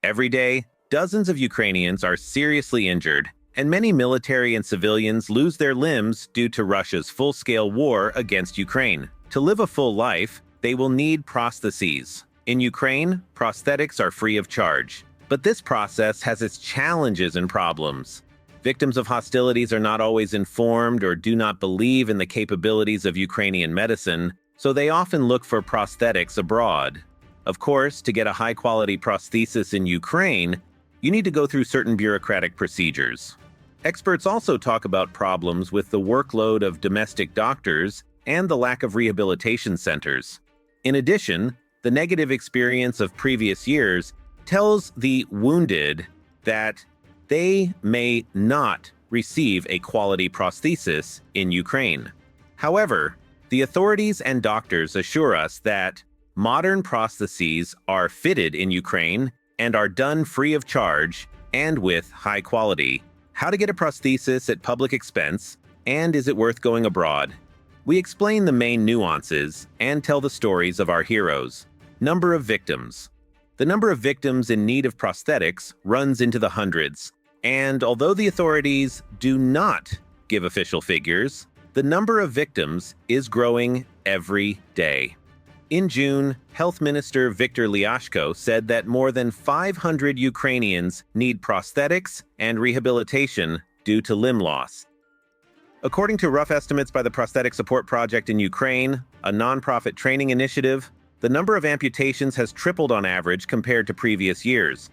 Every day, dozens of Ukrainians are seriously injured, and many military and civilians lose their limbs due to Russia's full-scale war against Ukraine. To live a full life, they will need prostheses. In Ukraine, prosthetics are free of charge. But this process has its challenges and problems. Victims of hostilities are not always informed or do not believe in the capabilities of Ukrainian medicine, so they often look for prosthetics abroad. Of course, to get a high-quality prosthesis in Ukraine, you need to go through certain bureaucratic procedures. Experts also talk about problems with the workload of domestic doctors and the lack of rehabilitation centers. In addition, the negative experience of previous years tells the wounded that they may not receive a quality prosthesis in Ukraine. However, the authorities and doctors assure us that modern prostheses are fitted in Ukraine and are done free of charge and with high quality. How to get a prosthesis at public expense, and is it worth going abroad? We explain the main nuances and tell the stories of our heroes. Number of victims. The number of victims in need of prosthetics runs into the hundreds, and although the authorities do not give official figures, the number of victims is growing every day. In June, Health Minister Viktor Lyashko said that more than 500 Ukrainians need prosthetics and rehabilitation due to limb loss. According to rough estimates by the Prosthetic Support Project in Ukraine, a nonprofit training initiative, the number of amputations has tripled on average compared to previous years.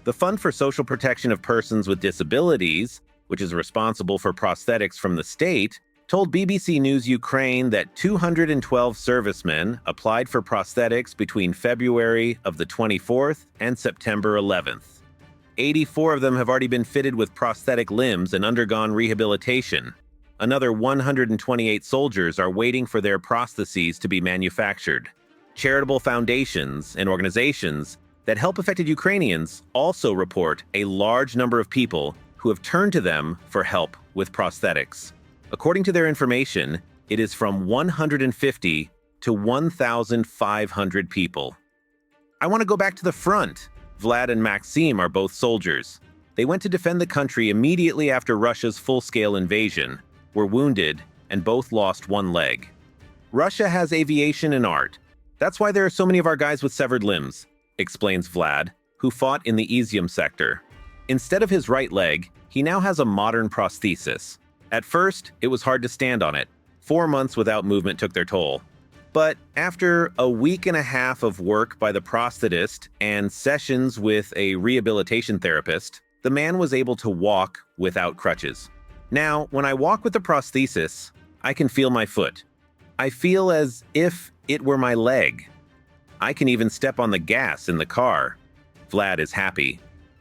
The Fund for Social Protection of Persons with Disabilities, which is responsible for prosthetics from the state, told BBC News Ukraine that 212 servicemen applied for prosthetics between February of the 24th and September 11th. 84 of them have already been fitted with prosthetic limbs and undergone rehabilitation. Another 128 soldiers are waiting for their prostheses to be manufactured. Charitable foundations and organizations that help affected Ukrainians also report a large number of people who have turned to them for help with prosthetics. According to their information, it is from 150 to 1,500 people. I want to go back to the front. Vlad and Maxim are both soldiers. They went to defend the country immediately after Russia's full-scale invasion, were wounded, and both lost one leg. Russia has aviation and art. That's why there are so many of our guys with severed limbs, explains Vlad, who fought in the Izium sector. Instead of his right leg, he now has a modern prosthesis. At first, it was hard to stand on it. 4 months without movement took their toll. But after a week and a half of work by the prosthetist and sessions with a rehabilitation therapist, the man was able to walk without crutches. Now, when I walk with the prosthesis, I can feel my foot. I feel as if it were my leg. I can even step on the gas in the car. Vlad is happy.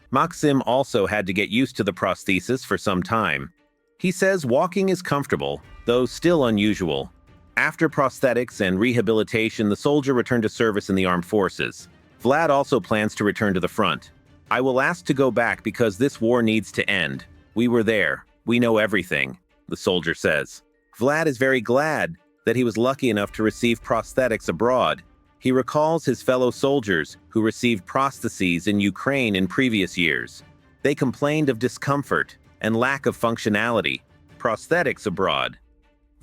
Maxim also had to get used to the prosthesis for some time. He says walking is comfortable, though still unusual. After prosthetics and rehabilitation, the soldier returned to service in the armed forces. Vlad also plans to return to the front. I will ask to go back because this war needs to end. We were there. We know everything, the soldier says. Vlad is very glad that he was lucky enough to receive prosthetics abroad. He recalls his fellow soldiers who received prostheses in Ukraine in previous years. They complained of discomfort and lack of functionality. Prosthetics abroad.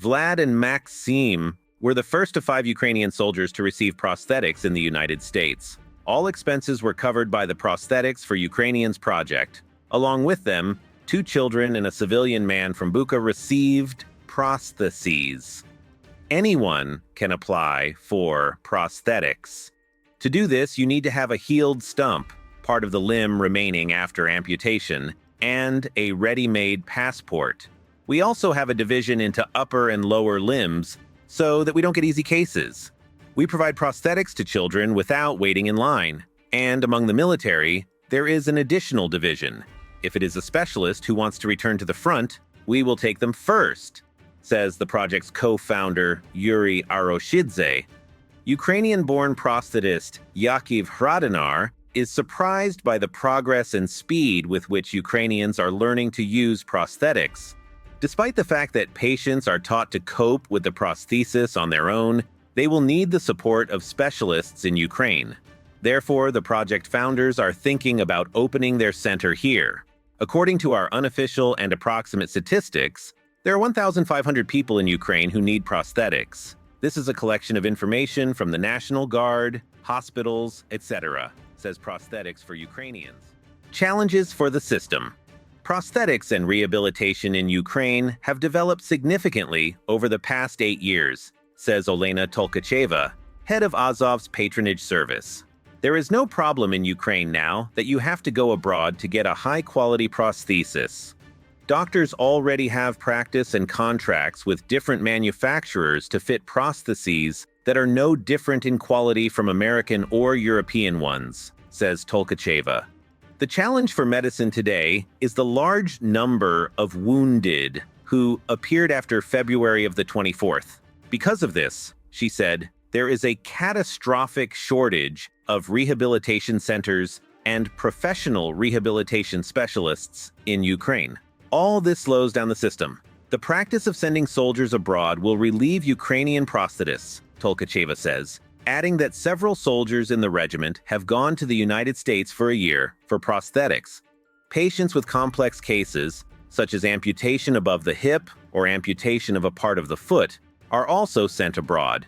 Vlad and Maxim were the first of 5 Ukrainian soldiers to receive prosthetics in the United States. All expenses were covered by the Prosthetics for Ukrainians project. Along with them, 2 children and a civilian man from Bucha received prostheses. Anyone can apply for prosthetics. To do this, you need to have a healed stump, part of the limb remaining after amputation, and a ready-made passport. We also have a division into upper and lower limbs so that we don't get easy cases. We provide prosthetics to children without waiting in line. And among the military, there is an additional division. If it is a specialist who wants to return to the front, we will take them first, says the project's co-founder Yuri Aroshidze. Ukrainian-born prosthetist Yakiv Hradinar is surprised by the progress and speed with which Ukrainians are learning to use prosthetics. Despite the fact that patients are taught to cope with the prosthesis on their own, they will need the support of specialists in Ukraine. Therefore, the project founders are thinking about opening their center here. According to our unofficial and approximate statistics, there are 1,500 people in Ukraine who need prosthetics. This is a collection of information from the National Guard, hospitals, etc., says Prosthetics for Ukrainians. Challenges for the system. Prosthetics and rehabilitation in Ukraine have developed significantly over the past 8 years, says Olena Tolkacheva, head of Azov's patronage service. There is no problem in Ukraine now that you have to go abroad to get a high-quality prosthesis. Doctors already have practice and contracts with different manufacturers to fit prostheses that are no different in quality from American or European ones, says Tolkacheva. The challenge for medicine today is the large number of wounded who appeared after February of the 24th. Because of this, she said, there is a catastrophic shortage of rehabilitation centers and professional rehabilitation specialists in Ukraine. All this slows down the system. The practice of sending soldiers abroad will relieve Ukrainian prosthetists, Tolkacheva says, adding that several soldiers in the regiment have gone to the United States for a year for prosthetics. Patients with complex cases, such as amputation above the hip or amputation of a part of the foot, are also sent abroad.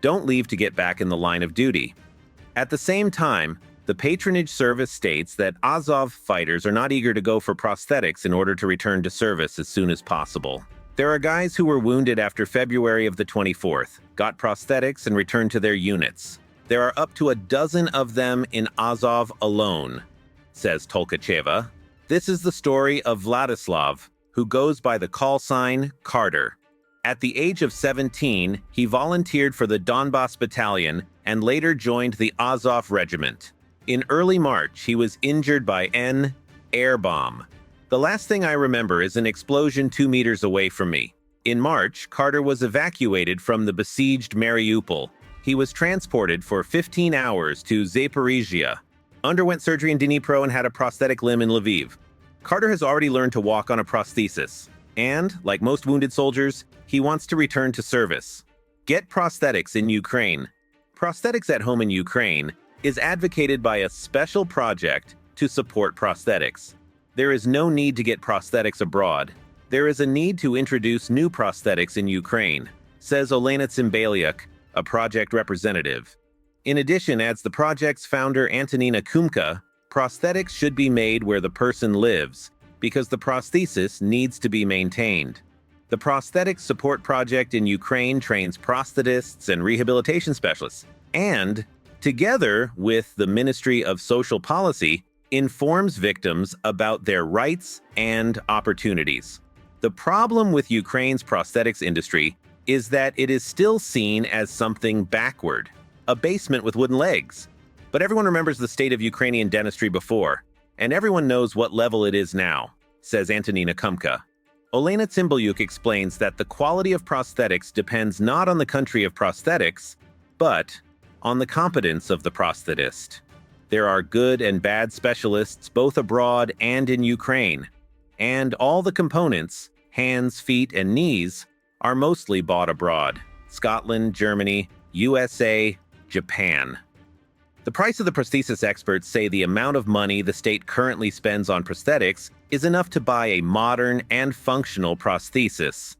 Don't leave to get back in the line of duty. At the same time, the patronage service states that Azov fighters are not eager to go for prosthetics in order to return to service as soon as possible. There are guys who were wounded after February of the 24th, got prosthetics and returned to their units. There are up to a dozen of them in Azov alone, says Tolkacheva. This is the story of Vladislav, who goes by the call sign Carter. At the age of 17, he volunteered for the Donbas Battalion and later joined the Azov Regiment. In early March, he was injured by an air bomb. The last thing I remember is an explosion 2 meters away from me. In March, Carter was evacuated from the besieged Mariupol. He was transported for 15 hours to Zaporizhia, underwent surgery in Dnipro and had a prosthetic limb in Lviv. Carter has already learned to walk on a prosthesis, and, like most wounded soldiers, he wants to return to service. Get prosthetics in Ukraine. Prosthetics at Home in Ukraine is advocated by a special project to support prosthetics. There is no need to get prosthetics abroad. There is a need to introduce new prosthetics in Ukraine, says Olena Tsimbaliuk, a project representative. In addition, adds the project's founder Antonina Kumka, prosthetics should be made where the person lives, because the prosthesis needs to be maintained. The Prosthetics Support Project in Ukraine trains prosthetists and rehabilitation specialists, and, together with the Ministry of Social Policy, informs victims about their rights and opportunities. The problem with Ukraine's prosthetics industry is that it is still seen as something backward, a basement with wooden legs. But everyone remembers the state of Ukrainian dentistry before, and everyone knows what level it is now, says Antonina Kumka. Olena Tsimbaliuk explains that the quality of prosthetics depends not on the country of prosthetics, but on the competence of the prosthetist. There are good and bad specialists both abroad and in Ukraine, and all the components, hands, feet, and knees, are mostly bought abroad: Scotland, Germany, USA, Japan. The price of the prosthesis experts say the amount of money the state currently spends on prosthetics is enough to buy a modern and functional prosthesis.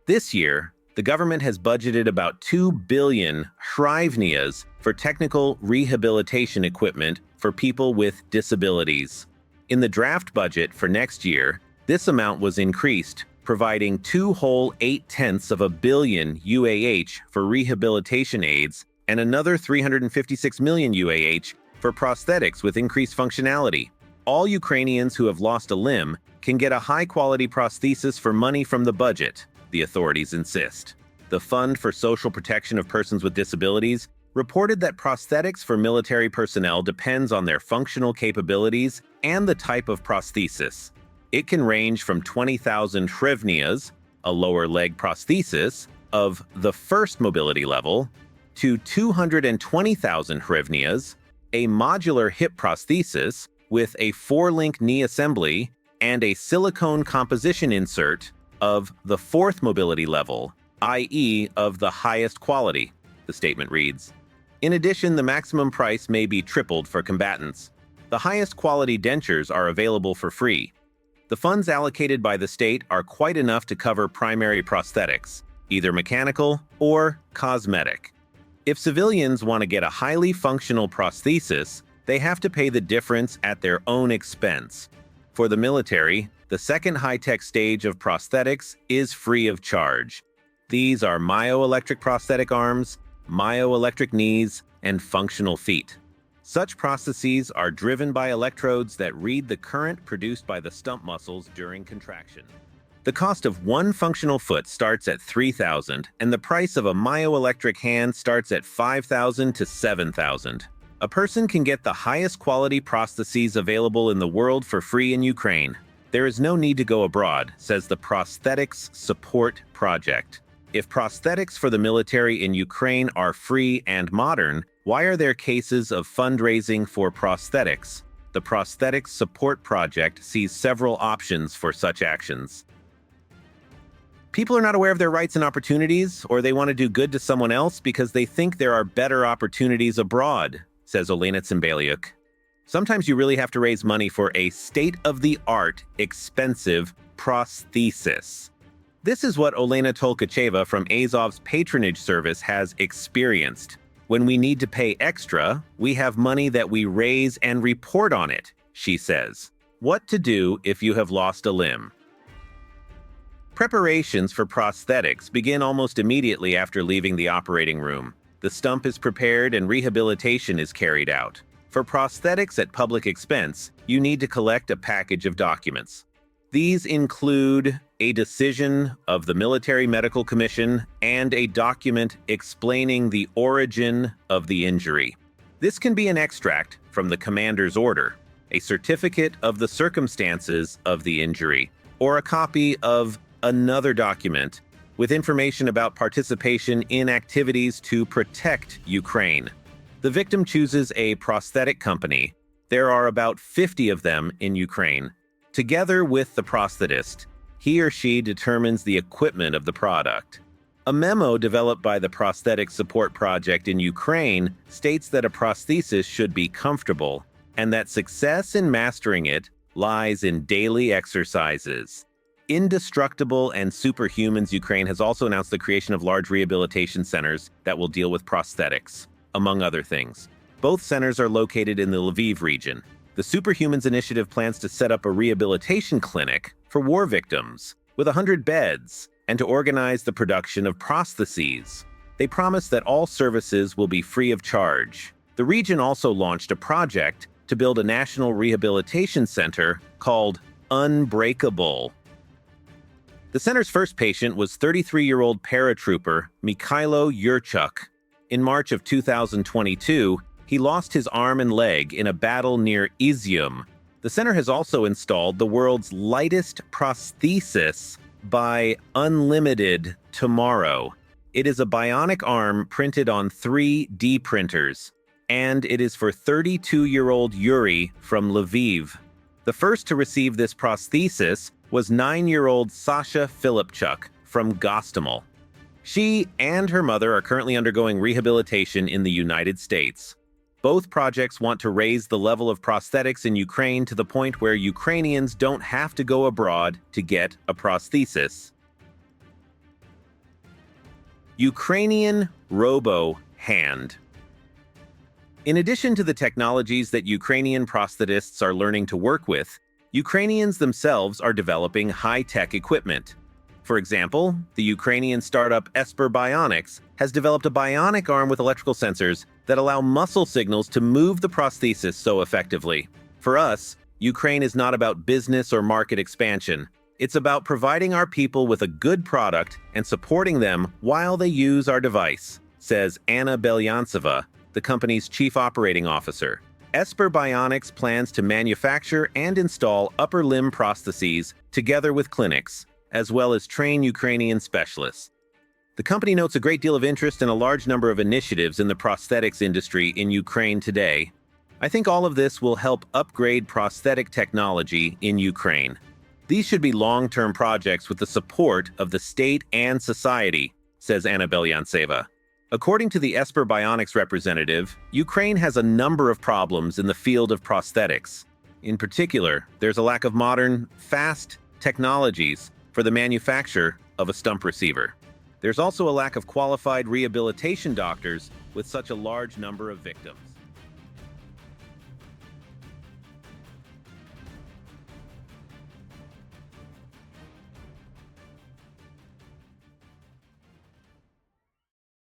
This year, the government has budgeted about 2 billion hryvnias for technical rehabilitation equipment for people with disabilities. In the draft budget for next year, this amount was increased, providing 2.8 billion UAH for rehabilitation aids and another 356 million UAH for prosthetics with increased functionality. All Ukrainians who have lost a limb can get a high-quality prosthesis for money from the budget, the authorities insist. The Fund for Social Protection of Persons with Disabilities reported that prosthetics for military personnel depends on their functional capabilities and the type of prosthesis. It can range from 20,000 hryvnias, a lower leg prosthesis, of the first mobility level, to 220,000 hryvnias, a modular hip prosthesis with a 4-link knee assembly and a silicone composition insert of the 4th mobility level, i.e. of the highest quality, the statement reads. In addition, the maximum price may be tripled for combatants. The highest quality dentures are available for free. The funds allocated by the state are quite enough to cover primary prosthetics, either mechanical or cosmetic. If civilians want to get a highly functional prosthesis, they have to pay the difference at their own expense. For the military, the second high-tech stage of prosthetics is free of charge. These are myoelectric prosthetic arms, myoelectric knees, and functional feet. Such prostheses are driven by electrodes that read the current produced by the stump muscles during contraction. The cost of one functional foot starts at $3,000, and the price of a myoelectric hand starts at $5,000 to $7,000. A person can get the highest quality prostheses available in the world for free in Ukraine. There is no need to go abroad, says the Prosthetics Support Project. If prosthetics for the military in Ukraine are free and modern, why are there cases of fundraising for prosthetics? The Prosthetics Support Project sees several options for such actions. People are not aware of their rights and opportunities, or they want to do good to someone else because they think there are better opportunities abroad, says Olena Tsimbaliuk. Sometimes you really have to raise money for a state-of-the-art, expensive prosthesis. This is what Olena Tolkacheva from Azov's patronage service has experienced. When we need to pay extra, we have money that we raise and report on it, she says. What to do if you have lost a limb? Preparations for prosthetics begin almost immediately after leaving the operating room. The stump is prepared and rehabilitation is carried out. For prosthetics at public expense, you need to collect a package of documents. These include a decision of the Military Medical Commission and a document explaining the origin of the injury. This can be an extract from the commander's order, a certificate of the circumstances of the injury, or a copy of another document with information about participation in activities to protect Ukraine. The victim chooses a prosthetic company. There are about 50 of them in Ukraine. Together with the prosthetist, he or she determines the equipment of the product. A memo developed by the Prosthetic Support Project in Ukraine states that a prosthesis should be comfortable and that success in mastering it lies in daily exercises. Indestructible and Superhumans Ukraine has also announced the creation of large rehabilitation centers that will deal with prosthetics, among other things. Both centers are located in the Lviv region. The Superhumans initiative plans to set up a rehabilitation clinic for war victims with 100 beds and to organize the production of prostheses. They promise that all services will be free of charge. The region also launched a project to build a national rehabilitation center called Unbreakable. The center's first patient was 33-year-old paratrooper Mikhailo Yurchuk. In March of 2022, he lost his arm and leg in a battle near Izium. The center has also installed the world's lightest prosthesis by Unlimited Tomorrow. It is a bionic arm printed on 3D printers, and it is for 32-year-old Yuri from Lviv. The first to receive this prosthesis was 9-year-old Sasha Filipchuk from Gostomel. She and her mother are currently undergoing rehabilitation in the United States. Both projects want to raise the level of prosthetics in Ukraine to the point where Ukrainians don't have to go abroad to get a prosthesis. Ukrainian robo-hand. In addition to the technologies that Ukrainian prosthetists are learning to work with, Ukrainians themselves are developing high-tech equipment. For example, the Ukrainian startup Esper Bionics has developed a bionic arm with electrical sensors that allow muscle signals to move the prosthesis so effectively. For us, Ukraine is not about business or market expansion. It's about providing our people with a good product and supporting them while they use our device, says Anna Belyantseva, the company's chief operating officer. Esper Bionics plans to manufacture and install upper limb prostheses together with clinics, as well as train Ukrainian specialists. The company notes a great deal of interest and a large number of initiatives in the prosthetics industry in Ukraine today. I think all of this will help upgrade prosthetic technology in Ukraine. These should be long-term projects with the support of the state and society, says Anna Belyantseva. According to the Esper Bionics representative, Ukraine has a number of problems in the field of prosthetics. In particular, there's a lack of modern, fast technologies for the manufacture of a stump receiver. There's also a lack of qualified rehabilitation doctors with such a large number of victims.